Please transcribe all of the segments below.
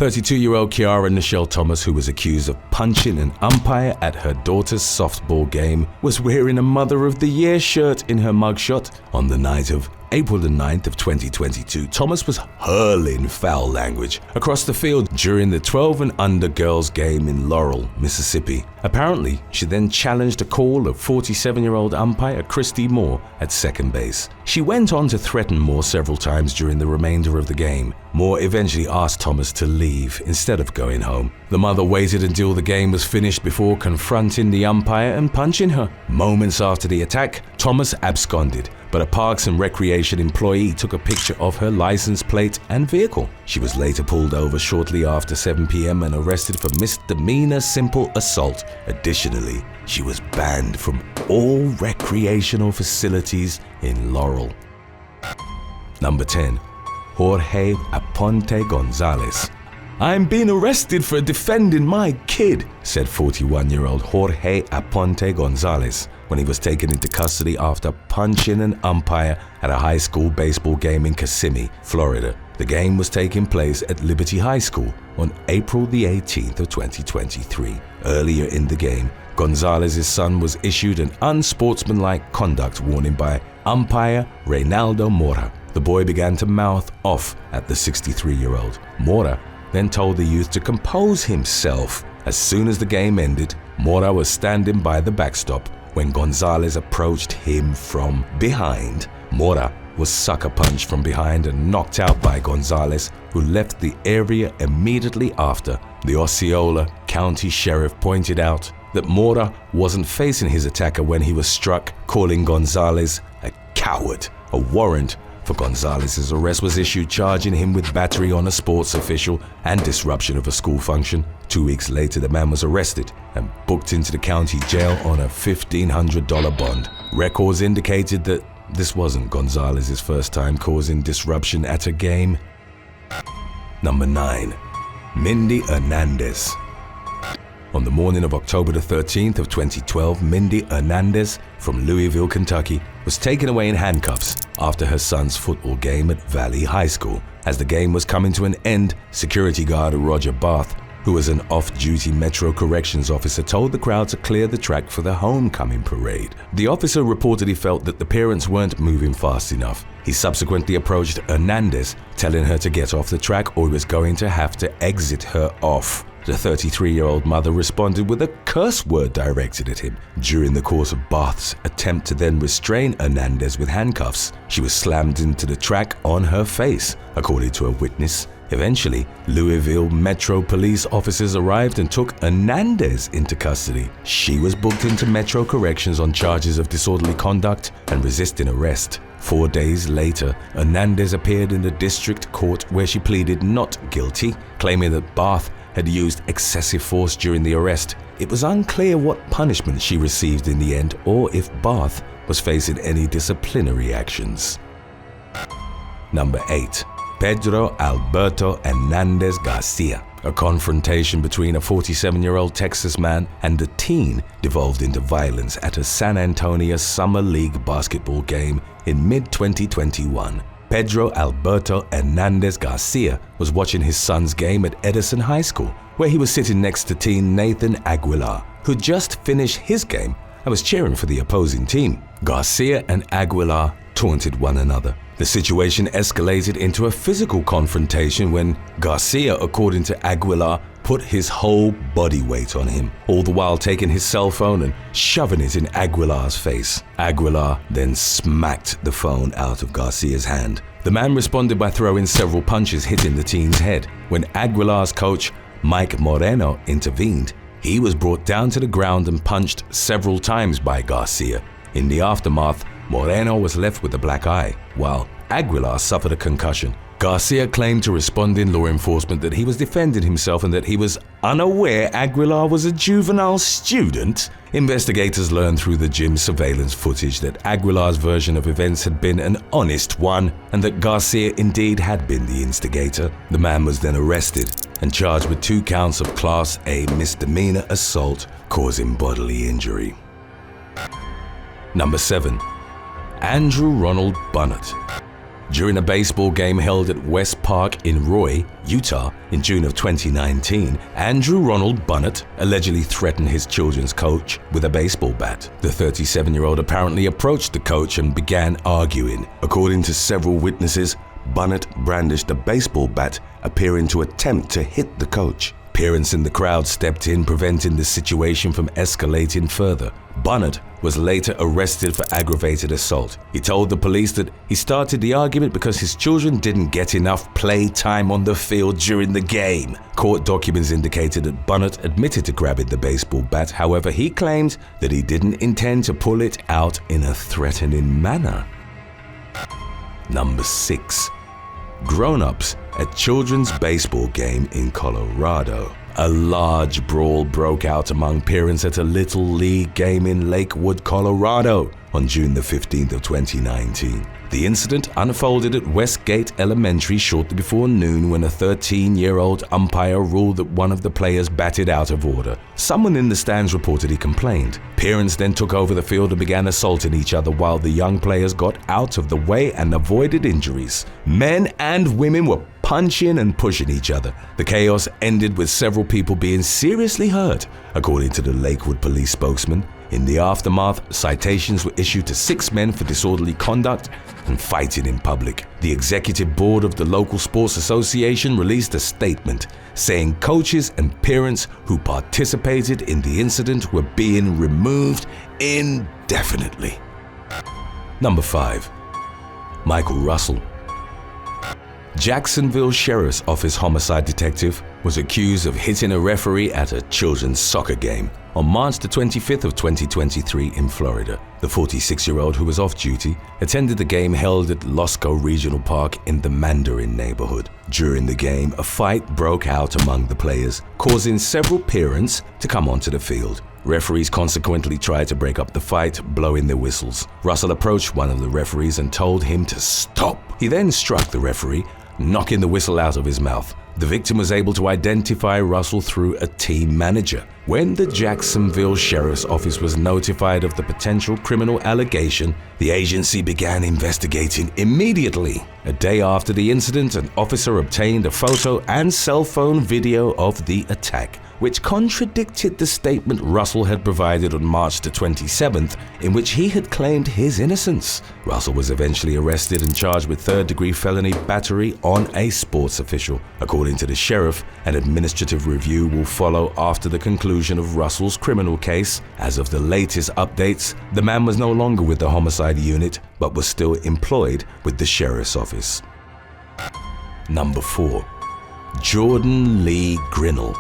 32-year-old Kiara Nichelle Thomas, who was accused of punching an umpire at her daughter's softball game, was wearing a Mother of the Year shirt in her mugshot. On the night of April the 9th of 2022, Thomas was hurling foul language across the field during the 12 and under girls game in Laurel, Mississippi. Apparently, she then challenged a call of 47-year-old umpire Christy Moore at second base. She went on to threaten Moore several times during the remainder of the game. Moore eventually asked Thomas to leave instead of going home. The mother waited until the game was finished before confronting the umpire and punching her. Moments after the attack, Thomas absconded, but a Parks and Recreation employee took a picture of her license plate and vehicle. She was later pulled over shortly after 7 p.m. and arrested for misdemeanor simple assault. Additionally, she was banned from all recreational facilities in Laurel. Number 10. Jorge Aponte Gonzalez. "I'm being arrested for defending my kid," said 41-year-old Jorge Aponte Gonzalez when he was taken into custody after punching an umpire at a high school baseball game in Kissimmee, Florida. The game was taking place at Liberty High School on April the 18th of 2023. Earlier in the game, Gonzalez's son was issued an unsportsmanlike conduct warning by umpire Reynaldo Mora. The boy began to mouth off at the 63-year-old. Mora then told the youth to compose himself. As soon as the game ended, Mora was standing by the backstop when Gonzalez approached him from behind. Mora was sucker punched from behind and knocked out by Gonzalez, who left the area immediately after. The Osceola County Sheriff pointed out that Mora wasn't facing his attacker when he was struck, calling Gonzalez a coward. A warrant for Gonzalez's arrest was issued, charging him with battery on a sports official and disruption of a school function. 2 weeks later, the man was arrested and booked into the county jail on a $1,500 bond. Records indicated that this wasn't Gonzalez's first time causing disruption at a game. Number 9. Mindy Hernandez. On the morning of October the 13th of 2012, Mindy Hernandez from Louisville, Kentucky, was taken away in handcuffs after her son's football game at Valley High School. As the game was coming to an end, security guard Roger Barth, who was an off-duty Metro Corrections officer, told the crowd to clear the track for the homecoming parade. The officer reportedly felt that the parents weren't moving fast enough. He subsequently approached Hernandez, telling her to get off the track or he was going to have to exit her off. The 33-year-old mother responded with a curse word directed at him. During the course of Barth's attempt to then restrain Hernandez with handcuffs, she was slammed into the track on her face, according to a witness. Eventually, Louisville Metro police officers arrived and took Hernandez into custody. She was booked into Metro Corrections on charges of disorderly conduct and resisting arrest. 4 days later, Hernandez appeared in the district court where she pleaded not guilty, claiming that Barth had used excessive force during the arrest. It was unclear what punishment she received in the end or if Barth was facing any disciplinary actions. Number 8. Pedro Alberto Hernandez Garcia. A confrontation between a 47-year-old Texas man and a teen devolved into violence at a San Antonio Summer League basketball game in mid-2021. Pedro Alberto Hernandez Garcia was watching his son's game at Edison High School, where he was sitting next to teen Nathan Aguilar, who just finished his game and was cheering for the opposing team. Garcia and Aguilar taunted one another. The situation escalated into a physical confrontation when Garcia, according to Aguilar, put his whole body weight on him, all the while taking his cell phone and shoving it in Aguilar's face. Aguilar then smacked the phone out of Garcia's hand. The man responded by throwing several punches, hitting the teen's head. When Aguilar's coach, Mike Moreno, intervened, he was brought down to the ground and punched several times by Garcia. In the aftermath, Moreno was left with a black eye, while Aguilar suffered a concussion. Garcia claimed to responding law enforcement that he was defending himself and that he was unaware Aguilar was a juvenile student. Investigators learned through the gym's surveillance footage that Aguilar's version of events had been an honest one and that Garcia indeed had been the instigator. The man was then arrested and charged with 2 counts of Class A misdemeanor assault causing bodily injury. Number 7. Andrew Ronald Bonnet. During a baseball game held at West Park in Roy, Utah, in June of 2019, Andrew Ronald Bonnet allegedly threatened his children's coach with a baseball bat. The 37-year-old apparently approached the coach and began arguing. According to several witnesses, Bonnet brandished a baseball bat, appearing to attempt to hit the coach. Parents in the crowd stepped in, preventing the situation from escalating further. Bonnet was later arrested for aggravated assault. He told the police that he started the argument because his children didn't get enough play time on the field during the game. Court documents indicated that Bonnet admitted to grabbing the baseball bat. However, he claimed that he didn't intend to pull it out in a threatening manner. Number 6. Grownups at children's baseball game in Colorado. A large brawl broke out among parents at a Little League game in Lakewood, Colorado on June the 15th of 2019. The incident unfolded at Westgate Elementary shortly before noon when a 13-year-old umpire ruled that one of the players batted out of order. Someone in the stands reportedly complained. Parents then took over the field and began assaulting each other while the young players got out of the way and avoided injuries. Men and women were punching and pushing each other. The chaos ended with several people being seriously hurt, according to the Lakewood police spokesman. In the aftermath, citations were issued to 6 men for disorderly conduct and fighting in public. The executive board of the local sports association released a statement saying coaches and parents who participated in the incident were being removed indefinitely. Number 5. Michael Russell. Jacksonville Sheriff's Office homicide detective was accused of hitting a referee at a children's soccer game on March the 25th of 2023 in Florida. The 46-year-old, who was off duty, attended the game held at Losco Regional Park in the Mandarin neighborhood. During the game, a fight broke out among the players, causing several parents to come onto the field. Referees consequently tried to break up the fight, blowing their whistles. Russell approached one of the referees and told him to stop. He then struck the referee, knocking the whistle out of his mouth. The victim was able to identify Russell through a team manager. When the Jacksonville Sheriff's Office was notified of the potential criminal allegation, the agency began investigating immediately. A day after the incident, an officer obtained a photo and cell phone video of the attack, which contradicted the statement Russell had provided on March the 27th, in which he had claimed his innocence. Russell was eventually arrested and charged with third-degree felony battery on a sports official. According to the sheriff, an administrative review will follow after the conclusion of Russell's criminal case. As of the latest updates, the man was no longer with the homicide unit, but was still employed with the sheriff's office. Number 4. Jordan Lee Grinnell.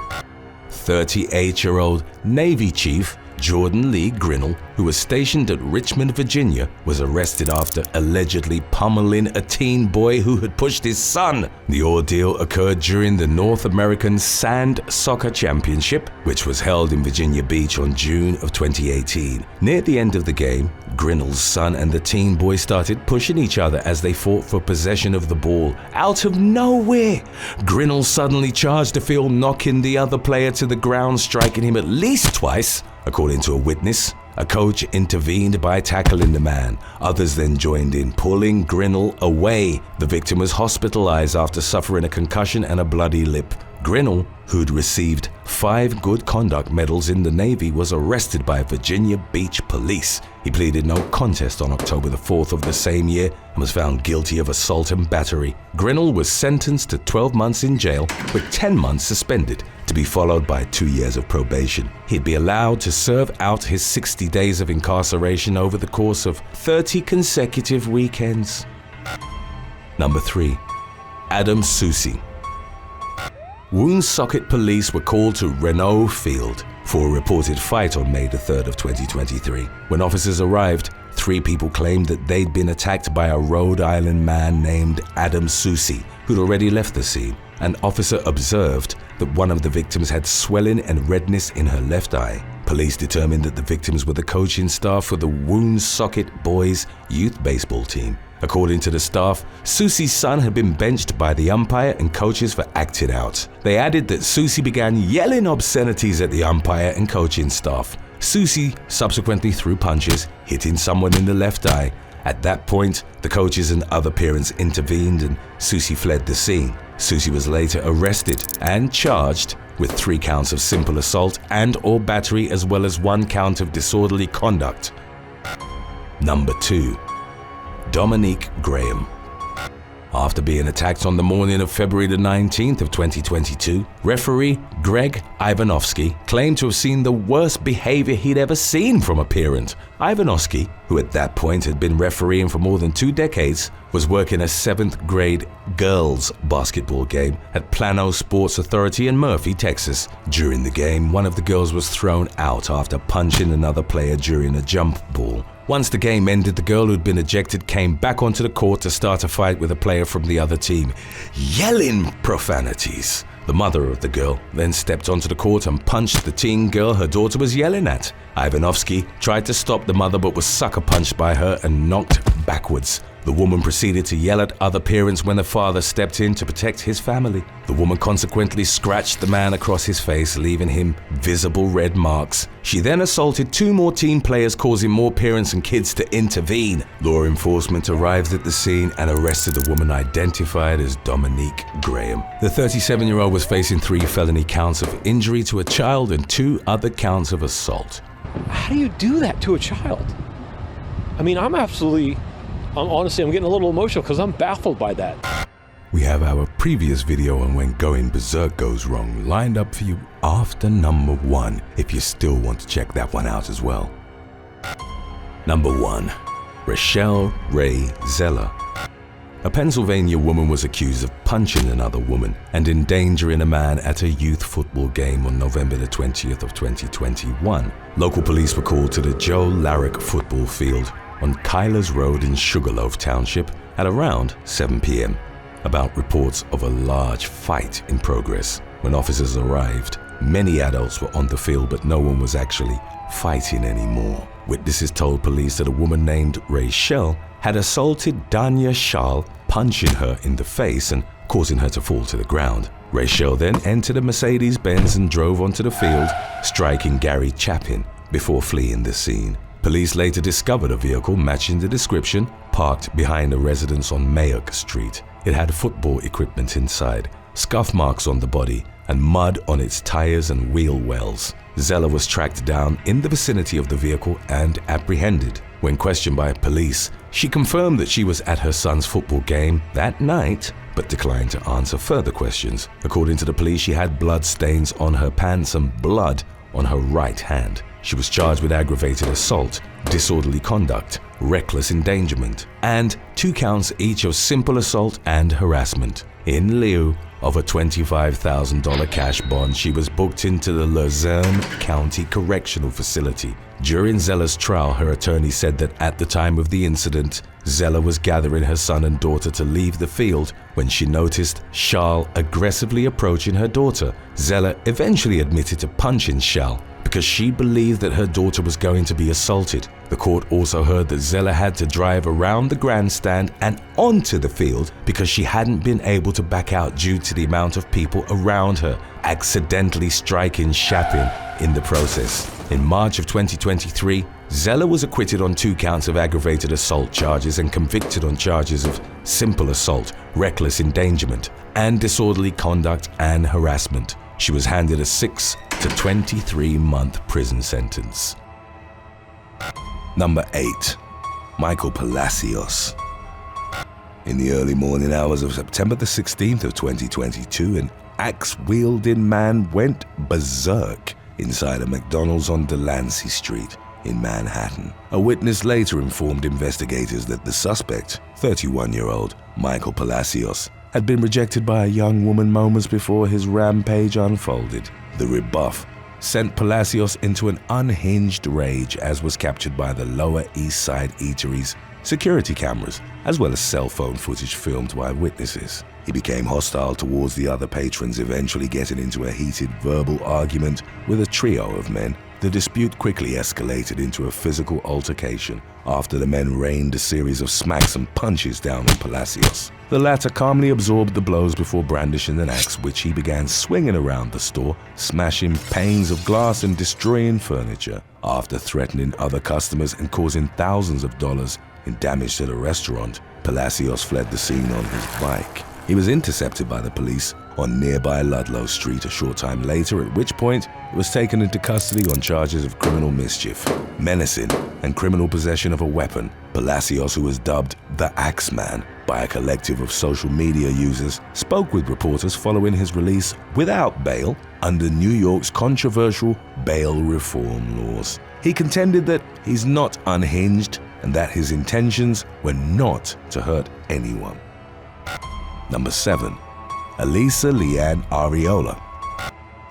38-year-old Navy Chief Jordan Lee Grinnell, who was stationed at Richmond, Virginia, was arrested after allegedly pummeling a teen boy who had pushed his son. The ordeal occurred during the North American Sand Soccer Championship, which was held in Virginia Beach on June of 2018. Near the end of the game, Grinnell's son and the teen boy started pushing each other as they fought for possession of the ball. Out of nowhere, Grinnell suddenly charged the field, knocking the other player to the ground, striking him at least twice. According to a witness, a coach intervened by tackling the man. Others then joined in, pulling Grinnell away. The victim was hospitalized after suffering a concussion and a bloody lip. Grinnell, who'd received 5 good conduct medals in the Navy, was arrested by Virginia Beach police. He pleaded no contest on October the 4th of the same year and was found guilty of assault and battery. Grinnell was sentenced to 12 months in jail with 10 months suspended, to be followed by 2 years of probation. He'd be allowed to serve out his 60 days of incarceration over the course of 30 consecutive weekends. Number 3. Adam Susie. Woonsocket police were called to Renault Field for a reported fight on May the 3rd of 2023. When officers arrived, 3 people claimed that they'd been attacked by a Rhode Island man named Adam Susie, who'd already left the scene. An officer observed that one of the victims had swelling and redness in her left eye. Police determined that the victims were the coaching staff for the Woonsocket Boys youth baseball team. According to the staff, Susie's son had been benched by the umpire and coaches for acting out. They added that Susie began yelling obscenities at the umpire and coaching staff. Susie subsequently threw punches, hitting someone in the left eye. At that point, the coaches and other parents intervened and Susie fled the scene. Susie was later arrested and charged with 3 counts of simple assault and/or battery, as well as 1 count of disorderly conduct. Number 2. Dominique Graham. After being attacked on the morning of February the 19th of 2022, referee Greg Ivanovsky claimed to have seen the worst behavior he'd ever seen from a parent. Ivanovsky, who at that point had been refereeing for more than 2 decades, was working a 7th grade girls basketball game at Plano Sports Authority in Murphy, Texas. During the game, one of the girls was thrown out after punching another player during a jump ball. Once the game ended, the girl who'd been ejected came back onto the court to start a fight with a player from the other team, yelling profanities. The mother of the girl then stepped onto the court and punched the teen girl her daughter was yelling at. Ivanovsky tried to stop the mother but was sucker punched by her and knocked backwards. The woman proceeded to yell at other parents when the father stepped in to protect his family. The woman consequently scratched the man across his face, leaving him visible red marks. She then assaulted 2 more team players, causing more parents and kids to intervene. Law enforcement arrived at the scene and arrested the woman identified as Dominique Graham. The 37-year-old was facing 3 felony counts of injury to a child and 2 other counts of assault. How do you do that to a child? I mean, honestly, I'm getting a little emotional because I'm baffled by that. We have our previous video on when going berserk goes wrong lined up for you after number 1, if you still want to check that one out as well. Number 1. Rachelle Ray Zella. A Pennsylvania woman was accused of punching another woman and endangering a man at a youth football game on November the 20th of 2021. Local police were called to the Joe Larrick football field on Kyler's Road in Sugarloaf Township at around 7 p.m. about reports of a large fight in progress. When officers arrived, many adults were on the field, but no one was actually fighting anymore. Witnesses told police that a woman named Rachelle had assaulted Danya Shal, punching her in the face and causing her to fall to the ground. Rachelle then entered a Mercedes-Benz and drove onto the field, striking Gary Chapin before fleeing the scene. Police later discovered a vehicle matching the description parked behind a residence on Mayock Street. It had football equipment inside, scuff marks on the body, and mud on its tires and wheel wells. Zella was tracked down in the vicinity of the vehicle and apprehended. When questioned by police, she confirmed that she was at her son's football game that night, but declined to answer further questions. According to the police, she had blood stains on her pants and blood on her right hand. She was charged with aggravated assault, disorderly conduct, reckless endangerment, and 2 counts each of simple assault and harassment. In lieu of a $25,000 cash bond, she was booked into the Luzerne County Correctional Facility. During Zella's trial, her attorney said that at the time of the incident, Zella was gathering her son and daughter to leave the field when she noticed Shal aggressively approaching her daughter. Zella eventually admitted to punching Shal because she believed that her daughter was going to be assaulted. The court also heard that Zella had to drive around the grandstand and onto the field because she hadn't been able to back out due to the amount of people around her, accidentally striking Chapin in the process. In March of 2023, Zella was acquitted on 2 counts of aggravated assault charges and convicted on charges of simple assault, reckless endangerment, and disorderly conduct and harassment. She was handed a 6 to 23-month prison sentence. Number 8. Michael Palacios. In the early morning hours of September the 16th of 2022, an axe-wielding man went berserk inside a McDonald's on Delancey Street in Manhattan. A witness later informed investigators that the suspect, 31-year-old Michael Palacios, had been rejected by a young woman moments before his rampage unfolded. The rebuff sent Palacios into an unhinged rage, as was captured by the Lower East Side Eatery's security cameras, as well as cell phone footage filmed by witnesses. He became hostile towards the other patrons, eventually getting into a heated verbal argument with a trio of men. The dispute quickly escalated into a physical altercation after the men rained a series of smacks and punches down on Palacios. The latter calmly absorbed the blows before brandishing an axe, which he began swinging around the store, smashing panes of glass and destroying furniture. After threatening other customers and causing thousands of dollars in damage to the restaurant. Palacios fled the scene on his bike. He was intercepted by the police on nearby Ludlow Street a short time later, at which point he was taken into custody on charges of criminal mischief, menacing, and criminal possession of a weapon. Palacios, who was dubbed the Axeman by a collective of social media users, spoke with reporters following his release without bail under New York's controversial bail reform laws. He contended that he's not unhinged and that his intentions were not to hurt anyone. Number 7. Elisa Leanne Ariola.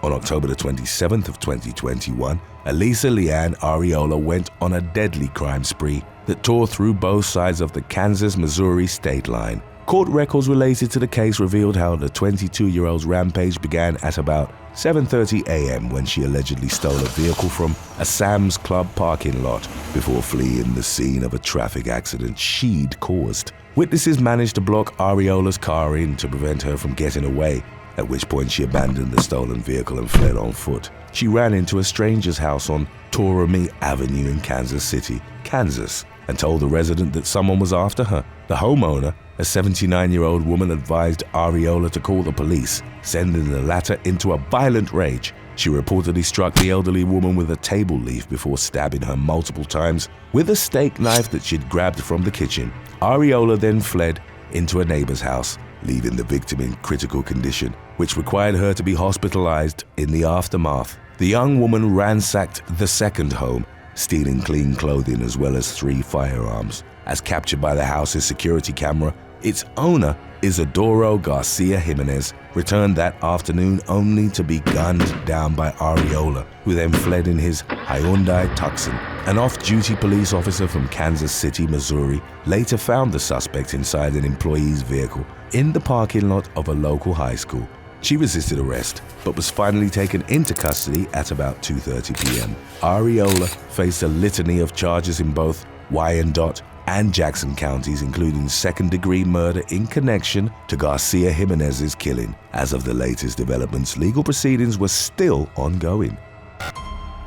On October the 27th of 2021, Elisa Leanne Ariola went on a deadly crime spree that tore through both sides of the Kansas-Missouri state line. Court records related to the case revealed how the 22-year-old's rampage began at about 7:30 a.m. when she allegedly stole a vehicle from a Sam's Club parking lot before fleeing the scene of a traffic accident she'd caused. Witnesses managed to block Ariola's car in to prevent her from getting away, at which point she abandoned the stolen vehicle and fled on foot. She ran into a stranger's house on Toromey Avenue in Kansas City, Kansas, and told the resident that someone was after her. The homeowner, a 79-year-old woman, advised Ariola to call the police, sending the latter into a violent rage. She reportedly struck the elderly woman with a table leaf before stabbing her multiple times with a steak knife that she'd grabbed from the kitchen. Ariola then fled into a neighbor's house, leaving the victim in critical condition, which required her to be hospitalized. In the aftermath, the young woman ransacked the second home, stealing clean clothing as well as 3 firearms. As captured by the house's security camera, its owner, Isidoro Garcia Jimenez, returned that afternoon only to be gunned down by Ariola, who then fled in his Hyundai Tucson. An off-duty police officer from Kansas City, Missouri, later found the suspect inside an employee's vehicle in the parking lot of a local high school. She resisted arrest, but was finally taken into custody at about 2:30 p.m. Ariola faced a litany of charges in both Wyandotte and Jackson counties, including second-degree murder in connection to Garcia Jimenez's killing. As of the latest developments, legal proceedings were still ongoing.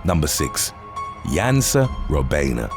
Number 6. Yansa Robina.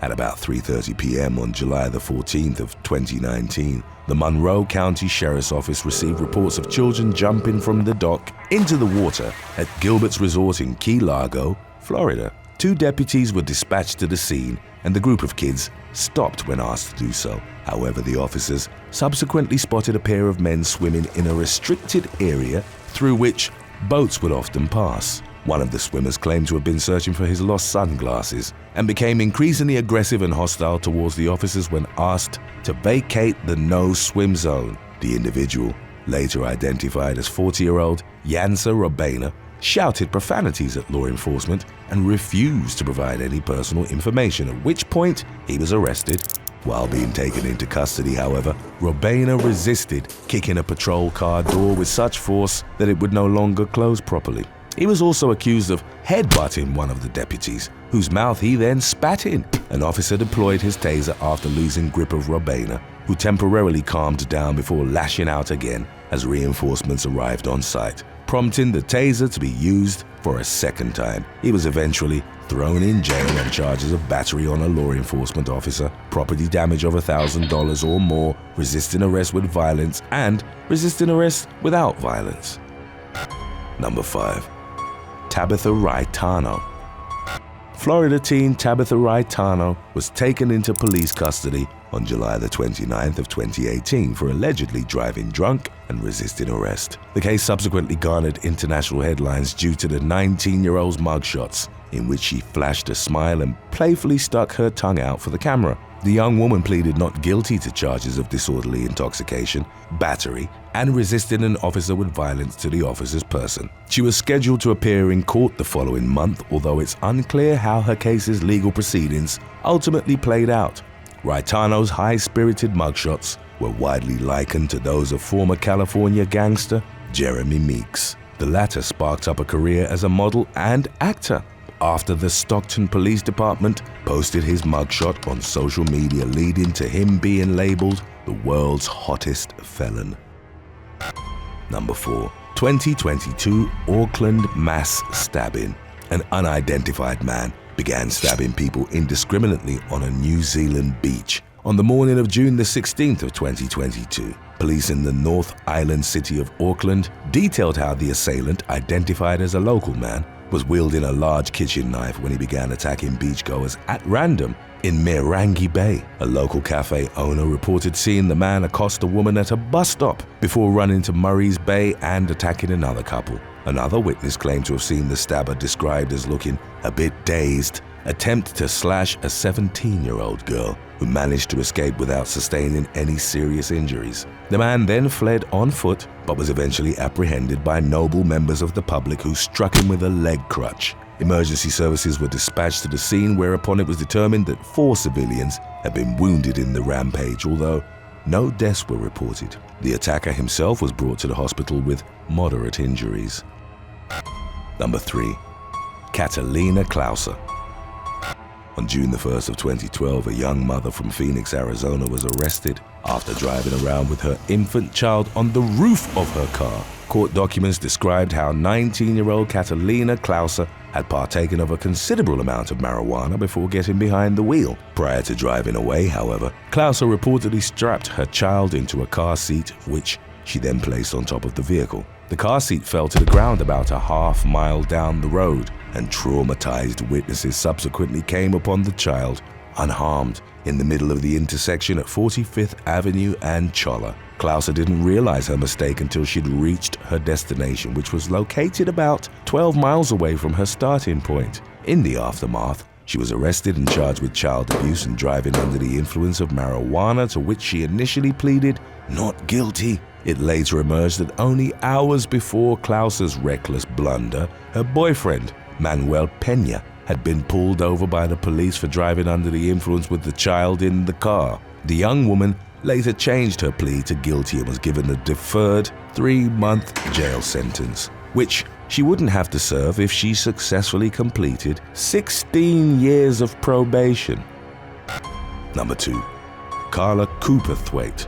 At about 3:30 p.m. on July the 14th of 2019, the Monroe County Sheriff's Office received reports of children jumping from the dock into the water at Gilbert's Resort in Key Largo, Florida. 2 deputies were dispatched to the scene, and the group of kids stopped when asked to do so. However, the officers subsequently spotted a pair of men swimming in a restricted area through which boats would often pass. One of the swimmers claimed to have been searching for his lost sunglasses and became increasingly aggressive and hostile towards the officers when asked to vacate the no-swim zone. The individual, later identified as 40-year-old Yansa Robina, shouted profanities at law enforcement and refused to provide any personal information, at which point he was arrested. While being taken into custody, however, Robina resisted, kicking a patrol car door with such force that it would no longer close properly. He was also accused of headbutting one of the deputies, whose mouth he then spat in. An officer deployed his taser after losing grip of Robina, who temporarily calmed down before lashing out again as reinforcements arrived on site, prompting the taser to be used for a second time. He was eventually thrown in jail on charges of battery on a law enforcement officer, property damage of $1,000 or more, resisting arrest with violence, and resisting arrest without violence. Number 5. Tabitha Raitano. Florida teen Tabitha Raitano was taken into police custody on July the 29th of 2018 for allegedly driving drunk and resisting arrest. The case subsequently garnered international headlines due to the 19-year-old's mugshots, in which she flashed a smile and playfully stuck her tongue out for the camera. The young woman pleaded not guilty to charges of disorderly intoxication, battery, and resisting an officer with violence to the officer's person. She was scheduled to appear in court the following month, although it's unclear how her case's legal proceedings ultimately played out. Raitano's high-spirited mugshots were widely likened to those of former California gangster Jeremy Meeks. The latter sparked up a career as a model and actor after the Stockton Police Department posted his mugshot on social media, leading to him being labeled the world's hottest felon. Number 4. 2022 Auckland mass stabbing. An unidentified man began stabbing people indiscriminately on a New Zealand beach. On the morning of June the 16th of 2022, police in the North Island city of Auckland detailed how the assailant, identified as a local man, was wielding a large kitchen knife when he began attacking beachgoers at random in Mirangi Bay. A local cafe owner reported seeing the man accost a woman at a bus stop before running to Murray's Bay and attacking another couple. Another witness claimed to have seen the stabber, described as looking a bit dazed, attempt to slash a 17-year-old girl who managed to escape without sustaining any serious injuries. The man then fled on foot, but was eventually apprehended by noble members of the public who struck him with a leg crutch. Emergency services were dispatched to the scene, whereupon it was determined that 4 civilians had been wounded in the rampage, although no deaths were reported. The attacker himself was brought to the hospital with moderate injuries. Number 3. Catalina Clauser. On June the 1st of 2012, a young mother from Phoenix, Arizona was arrested after driving around with her infant child on the roof of her car. Court documents described how 19-year-old Catalina Clauser had partaken of a considerable amount of marijuana before getting behind the wheel. Prior to driving away, however, Clauser reportedly strapped her child into a car seat, which she then placed on top of the vehicle. The car seat fell to the ground about a half-mile down the road, and traumatized witnesses subsequently came upon the child unharmed in the middle of the intersection at 45th Avenue and Cholla. Clauser didn't realize her mistake until she'd reached her destination, which was located about 12 miles away from her starting point. In the aftermath, she was arrested and charged with child abuse and driving under the influence of marijuana, to which she initially pleaded not guilty. It later emerged that only hours before Clauser's reckless blunder, her boyfriend, Manuel Peña, had been pulled over by the police for driving under the influence with the child in the car. The young woman later changed her plea to guilty and was given a deferred 3-month jail sentence, which she wouldn't have to serve if she successfully completed 16 years of probation. Number 2. Carla Cooperthwaite.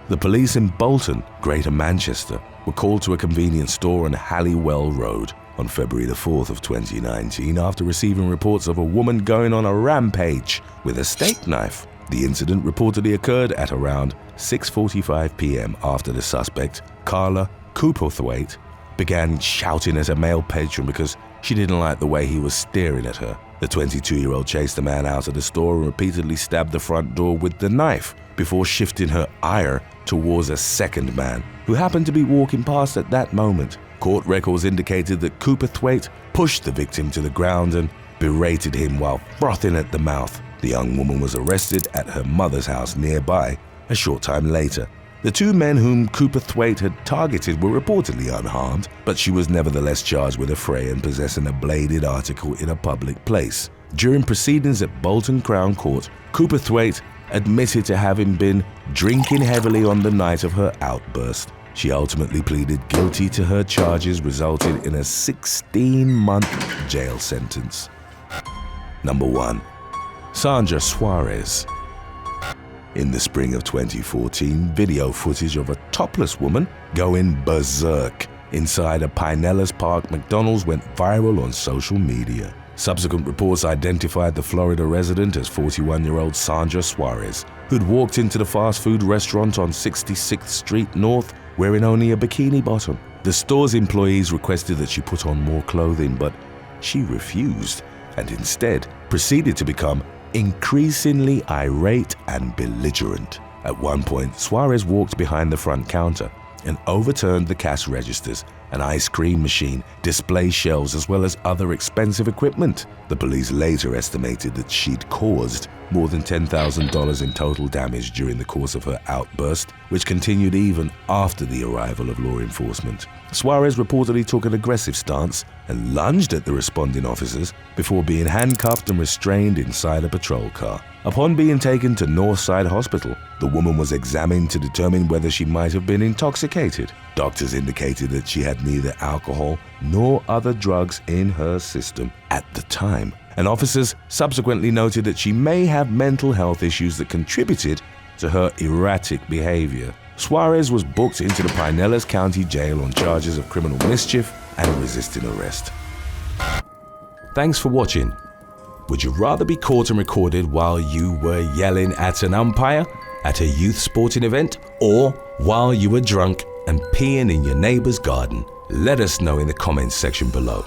The police in Bolton, Greater Manchester, were called to a convenience store on Halliwell Road on February the 4th of 2019 after receiving reports of a woman going on a rampage with a steak knife. The incident reportedly occurred at around 6:45 p.m. after the suspect, Carla Cooperthwaite, began shouting at a male patron because she didn't like the way he was staring at her. The 22-year-old chased the man out of the store and repeatedly stabbed the front door with the knife before shifting her ire towards a second man who happened to be walking past at that moment. Court records indicated that Cooperthwaite pushed the victim to the ground and berated him while frothing at the mouth. The young woman was arrested at her mother's house nearby a short time later. The 2 men whom Cooperthwaite had targeted were reportedly unharmed, but she was nevertheless charged with affray and possessing a bladed article in a public place. During proceedings at Bolton Crown Court, Cooperthwaite admitted to having been drinking heavily on the night of her outburst. She ultimately pleaded guilty to her charges, resulting in a 16-month jail sentence. Number 1. Sandra Suarez. In the spring of 2014, video footage of a topless woman going berserk inside a Pinellas Park McDonald's went viral on social media. Subsequent reports identified the Florida resident as 41-year-old Sandra Suarez, who'd walked into the fast food restaurant on 66th Street North wearing only a bikini bottom. The store's employees requested that she put on more clothing, but she refused and instead proceeded to become increasingly irate and belligerent. At one point, Suarez walked behind the front counter and overturned the cash registers, an ice cream machine, display shelves, as well as other expensive equipment. The police later estimated that she'd caused more than $10,000 in total damage during the course of her outburst, which continued even after the arrival of law enforcement. Suarez reportedly took an aggressive stance and lunged at the responding officers before being handcuffed and restrained inside a patrol car. Upon being taken to Northside Hospital, the woman was examined to determine whether she might have been intoxicated. Doctors indicated that she had neither alcohol nor other drugs in her system at the time, and officers subsequently noted that she may have mental health issues that contributed to her erratic behavior. Suarez was booked into the Pinellas County Jail on charges of criminal mischief and resisting arrest. Thanks for watching. Would you rather be caught and recorded while you were yelling at an umpire at a youth sporting event, or while you were drunk and peeing in your neighbor's garden? Let us know in the comments section below.